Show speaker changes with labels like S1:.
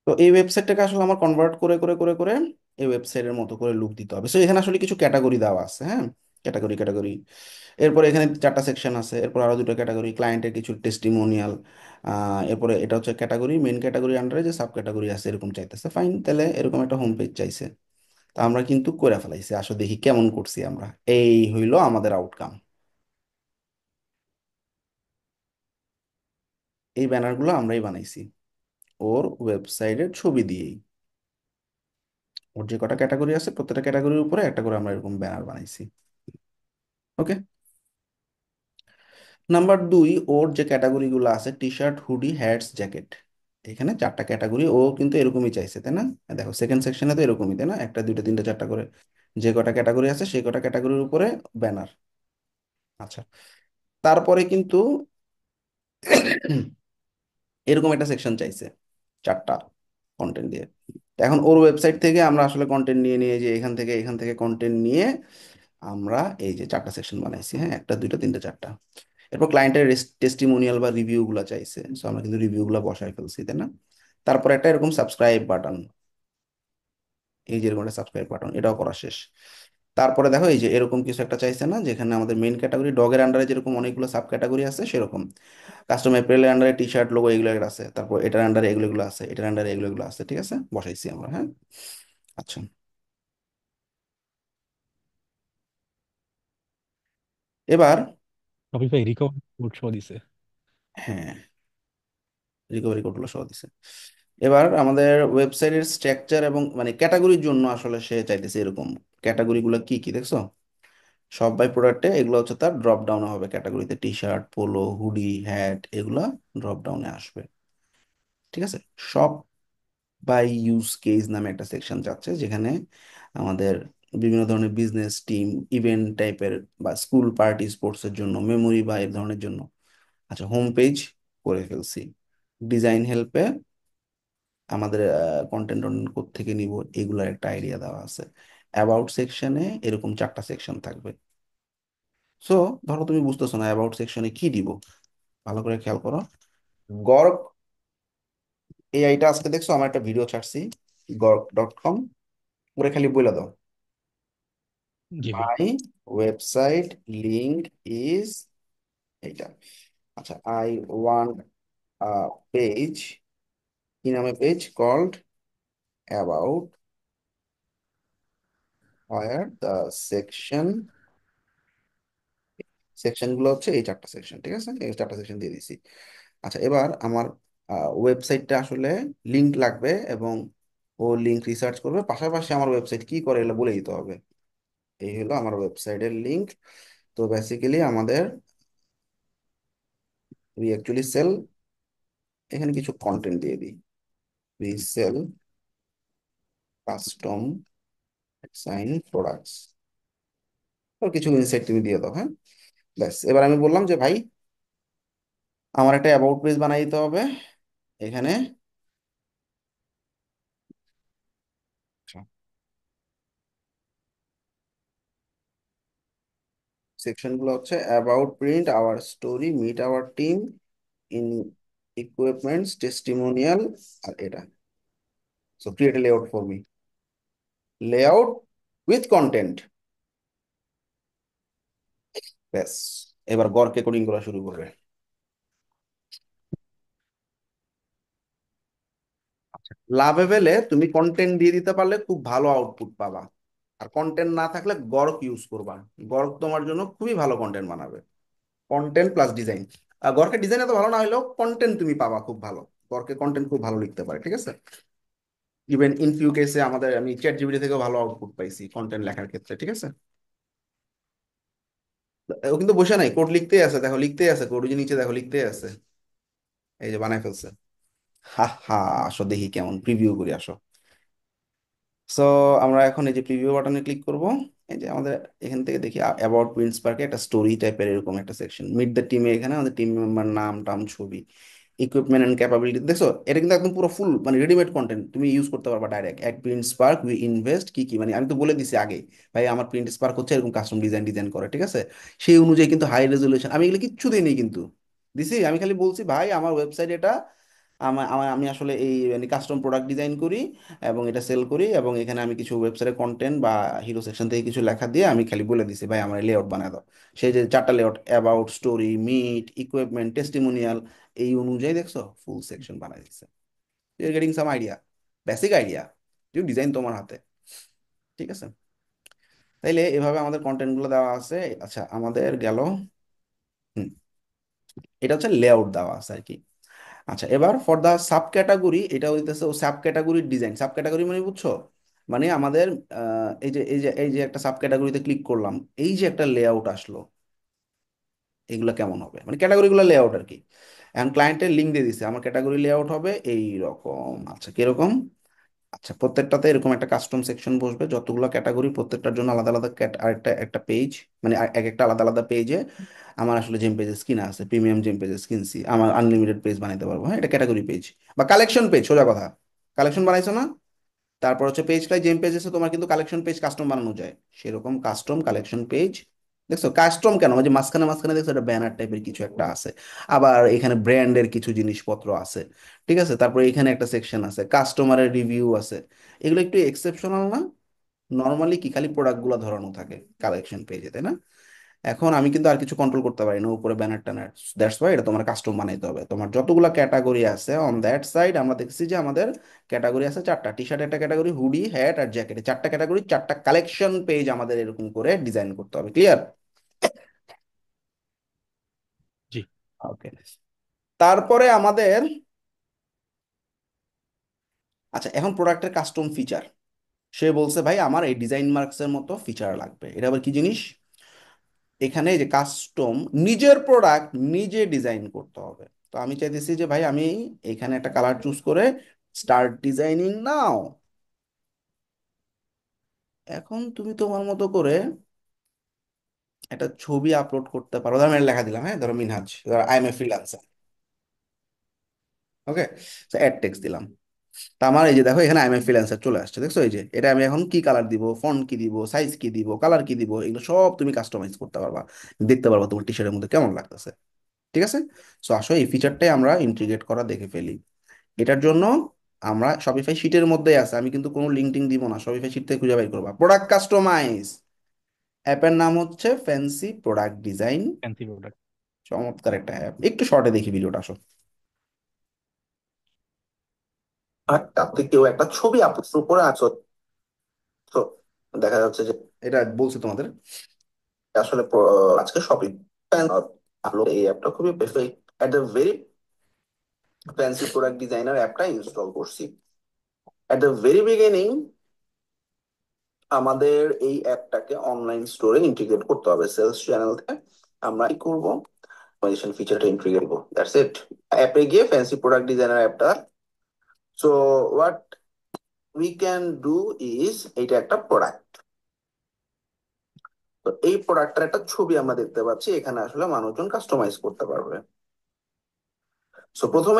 S1: তো এই ওয়েবসাইটটাকে আসলে আমার কনভার্ট করে করে করে করে এই ওয়েবসাইটের মতো করে লুক দিতে হবে। সো এখানে আসলে কিছু ক্যাটাগরি দেওয়া আছে, হ্যাঁ, ক্যাটাগরি ক্যাটাগরি। এরপরে এখানে চারটা সেকশন আছে, এরপর আরো দুটো ক্যাটাগরি, ক্লায়েন্টের কিছু টেস্টিমোনিয়াল। এরপরে এটা হচ্ছে ক্যাটাগরি, মেন ক্যাটাগরি আন্ডারে যে সাব ক্যাটাগরি আছে এরকম চাইতেছে। ফাইন, তাহলে এরকম একটা হোম পেজ চাইছে। তা আমরা কিন্তু করে ফেলাইছি, আসো দেখি কেমন করছি আমরা। এই হইলো আমাদের আউটকাম। এই ব্যানারগুলো আমরাই বানাইছি ওর ওয়েবসাইটের ছবি দিয়েই। ওর যে কটা ক্যাটাগরি আছে প্রত্যেকটা ক্যাটাগরির উপরে একটা করে আমরা এরকম ব্যানার বানাইছি। ওকে। নাম্বার দুই, ওর যে ক্যাটাগরিগুলো আছে T shirt, hoodie, hats, jacket, এখানে চারটা ক্যাটাগরি ও কিন্তু এরকমই চাইছে, তাই না? দেখো সেকেন্ড সেকশনে তো এরকমই, তাই না? একটা দুইটা তিনটা চারটা করে যে কটা ক্যাটাগরি আছে সেই কটা ক্যাটাগরির উপরে ব্যানার। আচ্ছা, তারপরে কিন্তু এরকম একটা সেকশন চাইছে চারটা কন্টেন্ট দিয়ে। তো এখন ওর ওয়েবসাইট থেকে আমরা আসলে কন্টেন্ট নিয়ে নিয়ে যে এখান থেকে কন্টেন্ট নিয়ে আমরা এই যে চারটা সেকশন বানাইছি, হ্যাঁ, একটা দুইটা তিনটা চারটা। এরপর ক্লায়েন্টের টেস্টিমোনিয়াল বা রিভিউ গুলা চাইছে, সো আমরা কিন্তু রিভিউ গুলা বসাই ফেলছি, তাই না? তারপর একটা এরকম সাবস্ক্রাইব বাটন, এই যে এরকম একটা সাবস্ক্রাইব বাটন, এটাও করা শেষ। তারপরে দেখো এই যে এরকম কিছু একটা চাইছে না, যেখানে আমাদের মেইন ক্যাটাগরি ডগের আন্ডারে যেরকম অনেকগুলো সাব ক্যাটাগরি আছে সেরকম কাস্টম অ্যাপারেলের আন্ডারে টি শার্ট, লোগো এগুলো একটা আছে, তারপর এটার আন্ডারে এগুলো আছে, এটার আন্ডারে এগুলো আছে, ঠিক আছে, বসাইছি আমরা, হ্যাঁ। আচ্ছা, এবার
S2: শপিফাই রিকভারি কোড শো দিছে।
S1: হ্যাঁ, রিকভারি কোডগুলো সহ দিছে। এবার আমাদের ওয়েবসাইটের স্ট্রাকচার এবং মানে ক্যাটাগরির জন্য আসলে সে চাইতেছে এরকম ক্যাটাগরিগুলো কি কি দেখছো? সব বাই প্রোডাক্টে এগুলো হচ্ছে তার ড্রপ ডাউনে হবে, ক্যাটাগরিতে T shirt, polo, hoodie, hat এগুলা ড্রপ ডাউনে আসবে, ঠিক আছে। সব বাই ইউজ কেস নামে একটা সেকশন যাচ্ছে, যেখানে আমাদের বিভিন্ন ধরনের বিজনেস টিম, ইভেন্ট টাইপের বা স্কুল পার্টি স্পোর্টসের জন্য, মেমোরি বা এই ধরনের জন্য। আচ্ছা, হোম পেজ করে ফেলছি। ডিজাইন হেল্পে আমাদের কন্টেন্ট থেকে নিব এগুলার একটা আইডিয়া দেওয়া আছে। অ্যাবাউট সেকশনে এরকম চারটা সেকশন থাকবে। সো ধরো তুমি বুঝতেছো না অ্যাবাউট সেকশনে কি দিব, ভালো করে খেয়াল করো। গর্গ এআইটা আজকে দেখছো আমার একটা ভিডিও ছাড়ছি গর্গ.com, ওরে খালি বলে দাও
S2: জি ভাই।
S1: মাই ওয়েবসাইট লিংক ইজ এইটা। আচ্ছা, আই ওয়ান্ট পেজ, কি নামে page, called about, where the section, section গুলো হচ্ছে এই চারটা সেকশন, ঠিক আছে, এই চারটা সেকশন দিয়ে দিছি। আচ্ছা, এবার আমার ওয়েবসাইটটা আসলে লিংক লাগবে, এবং ও লিংক রিসার্চ করবে, পাশাপাশি আমার ওয়েবসাইট কি করে এগুলো বলে দিতে হবে। এই হলো আমার ওয়েবসাইটের লিংক। তো বেসিক্যালি আমাদের উই অ্যাকচুয়ালি সেল, এখানে কিছু কন্টেন্ট দিয়ে দিই, we sell custom sign products, তো কিছু ইনসাইট তুমি দিয়ে দাও, হ্যাঁ। ব্যাস, এবার আমি বললাম যে ভাই আমার একটা অ্যাবাউট পেজ বানাই দিতে হবে এখানে। সেকশন গুলো হচ্ছে about, print our story, meet our team in equipments, testimonial, আর এটা। So create a layout for me, layout with content. ব্যাস, এবার গড়কে কোডিং করা শুরু করবে। লাভেবেলে তুমি কন্টেন্ট দিয়ে দিতে পারলে খুব ভালো আউটপুট পাবা, আর কন্টেন্ট না থাকলে গড়ক ইউজ করবা। গড়ক তোমার জন্য খুবই ভালো কন্টেন্ট বানাবে। কন্টেন্ট প্লাস ডিজাইন, আর গড়কে ডিজাইন এত ভালো না হলেও কন্টেন্ট তুমি পাবা খুব ভালো। গড়কে কন্টেন্ট খুব ভালো লিখতে পারে, ঠিক আছে। ইভেন ইন ফিউ কেসে আমাদের আমি চ্যাট জিপিটি থেকেও ভালো আউটপুট পাইছি কন্টেন্ট লেখার ক্ষেত্রে, ঠিক আছে। ও কিন্তু বসে নাই, কোড লিখতেই আছে, দেখো লিখতেই আছে কোড, ওই যে নিচে দেখো লিখতেই আছে, এই যে বানাই ফেলছে। হা হা, আসো দেখি কেমন, প্রিভিউ করি আসো। সো আমরা এখন এই যে প্রিভিউ বাটনে ক্লিক করব। এই যে আমাদের এখান থেকে দেখি অ্যাবাউট প্রিন্স পার্কে একটা স্টোরি টাইপের এরকম একটা সেকশন, মিট দ্য টিমে এখানে আমাদের টিম মেম্বার নাম টাম ছবি, ইকুইপমেন্ট এন্ড ক্যাপাবিলিটি, দেখছো এটা কিন্তু একদম পুরো ফুল মানে রেডিমেড কন্টেন্ট, তুমি ইউজ করতে পারবা ডাইরেক্ট। এক প্রিন্ট স্পার্ক উই ইনভেস্ট কি কি, মানে আমি তো বলে দিছি আগে, ভাই আমার প্রিন্ট স্পার্ক হচ্ছে এরকম কাস্টম ডিজাইন ডিজাইন করে, ঠিক আছে। সেই অনুযায়ী কিন্তু হাই রেজলিউশন আমি এগুলো কিচ্ছু দিইনি কিন্তু, দিছি আমি খালি বলছি ভাই আমার ওয়েবসাইট এটা আমি আসলে এই মানে কাস্টম প্রোডাক্ট ডিজাইন করি এবং এটা সেল করি, এবং এখানে আমি কিছু ওয়েবসাইটে কন্টেন্ট বা হিরো সেকশন থেকে কিছু লেখা দিয়ে আমি খালি বলে দিছি ভাই আমার লেআউট বানায় দাও। সেই যে চারটা layout, about, story, meet, equipment, testimonial, এই অনুযায়ী দেখছো ফুল সেকশন বানাই দিচ্ছে। You getting some idea, basic idea, design তোমার হাতে। ঠিক আছে, তাইলে এভাবে আমাদের কন্টেন্ট গুলো দেওয়া আছে। আচ্ছা আমাদের গেল, হুম, এটা হচ্ছে লেআউট দেওয়া আছে আর কি। আচ্ছা এবার ফর দা সাব ক্যাটাগরি, এটা হইতেছে ও সাব ক্যাটাগরির ডিজাইন। সাব ক্যাটাগরি মানে বুঝছো, মানে আমাদের এই যে একটা সাব ক্যাটাগরিতে ক্লিক করলাম, এই যে একটা লেআউট আসলো, এগুলো কেমন হবে, মানে ক্যাটাগরিগুলো লেআউট আর কি। এখন ক্লায়েন্টের লিঙ্ক দিয়ে দিছে আমার ক্যাটাগরি লেআউট হবে এই রকম। আচ্ছা কিরকম? আচ্ছা প্রত্যেকটাতে এরকম একটা কাস্টম সেকশন বসবে, যতগুলো ক্যাটাগরি প্রত্যেকটার জন্য আলাদা আলাদা আরেকটা একটা পেজ, মানে এক একটা আলাদা আলাদা পেজে আমার আসলে জেম পেজেস কিনা আছে, প্রিমিয়াম জেম পেজেস কিনছি, আমার আনলিমিটেড পেজ বানাইতে পারবো। হ্যাঁ, এটা ক্যাটাগরি পেজ বা কালেকশন পেজ, সোজা কথা। কালেকশন বানাইছো না, তারপর হচ্ছে পেজটাই জেম পেজেসে তোমার কিন্তু কালেকশন পেজ কাস্টম বানানো যায়, সেরকম কাস্টম কালেকশন পেজ। দেখছো কাস্টম কেন, ওই যে মাঝখানে মাঝখানে দেখছো একটা ব্যানার টাইপের কিছু একটা আছে, আবার এখানে ব্র্যান্ডের কিছু জিনিসপত্র আছে। ঠিক আছে, তারপরে এখানে একটা সেকশন আছে, কাস্টমারের রিভিউ আছে। এগুলো একটু এক্সেপশনাল না? নর্মালি কি খালি প্রোডাক্টগুলো ধরানো থাকে কালেকশন পেজে, তাই না? এখন আমি কিন্তু আর কিছু কন্ট্রোল করতে পারি না, উপরে ব্যানার ট্যানার। দ্যাটস ওয়াই এটা তোমার কাস্টম বানাইতে হবে। তোমার যতগুলো ক্যাটাগরি আছে অন দ্যাট সাইড, আমরা দেখছি যে আমাদের ক্যাটাগরি আছে চারটা, টি শার্ট একটা ক্যাটাগরি, হুডি, হ্যাট আর জ্যাকেট, চারটা ক্যাটাগরি, চারটা কালেকশন পেজ আমাদের এরকম করে ডিজাইন করতে হবে। ক্লিয়ার?
S2: জি।
S1: ওকে, তারপরে আমাদের, আচ্ছা এখন প্রোডাক্টের কাস্টম ফিচার, সে বলছে ভাই আমার এই ডিজাইন মার্কসের মতো ফিচার লাগবে। এটা আবার কি জিনিস? এখানে এই যে কাস্টম, নিজের প্রোডাক্ট নিজে ডিজাইন করতে হবে। তো আমি চাইতেছি যে ভাই আমি এখানে একটা কালার চুজ করে স্টার্ট ডিজাইনিং নাও। এখন তুমি তোমার মতো করে একটা ছবি আপলোড করতে পারো, ধরো আমি লেখা দিলাম, হ্যাঁ ধরো মিনহাজ, ধরো I am a freelancer. Okay, add text দিলাম। তা আমার এই যে দেখো এখানে আই এম এ ফ্রিল্যান্সার চলে আসছে, দেখছো? এই যে এটা আমি এখন কি কালার দিব, ফন্ট কি দিব, সাইজ কি দিব, কালার কি দিব, এগুলো সব তুমি কাস্টমাইজ করতে পারবা, দেখতে পারবা তোমার টি শার্টের মধ্যে কেমন লাগতেছে। ঠিক আছে, সো আসো এই ফিচারটাই আমরা ইন্টিগ্রেট করা দেখে ফেলি। এটার জন্য আমরা শপিফাই শিটের মধ্যেই আছে, আমি কিন্তু কোনো লিঙ্ক টিঙ্ক দিব না, শপিফাই শিট থেকে খুঁজে বের করবা। প্রোডাক্ট কাস্টমাইজ, অ্যাপের নাম হচ্ছে fancy product design.
S2: Fancy product.
S1: চমৎকার একটা অ্যাপ, একটু শর্টে দেখি ভিডিওটা, আসো। আর তাতে কেউ একটা ছবি আপলোড করে আছো, তো দেখা যাচ্ছে যে এটা বলছি তোমাদের আসলে আজকে শপিং ভালো, এই অ্যাপটা খুবই perfect. At the very fancy product designer অ্যাপটা ইনস্টল করছি। এট দ্য ভেরি বিগিনিং আমাদের এই অ্যাপটাকে অনলাইন স্টোরে ইন্টিগ্রেট করতে হবে। সেলস চ্যানেল থেকে আমরা কি করব, অটোমেশন ফিচারটা ইন্টিগ্রেট করব, দ্যাটস ইট। অ্যাপে গিয়ে ফ্যান্সি প্রোডাক্ট ডিজাইনার অ্যাপটা, so what we can do is, এইটা একটা প্রোডাক্ট। তো এই প্রোডাক্টের একটা ছবি আমরা দেখতে পাচ্ছি, এখানে আসলে মানুষজন কাস্টমাইজ করতে পারবে। সো প্রথমে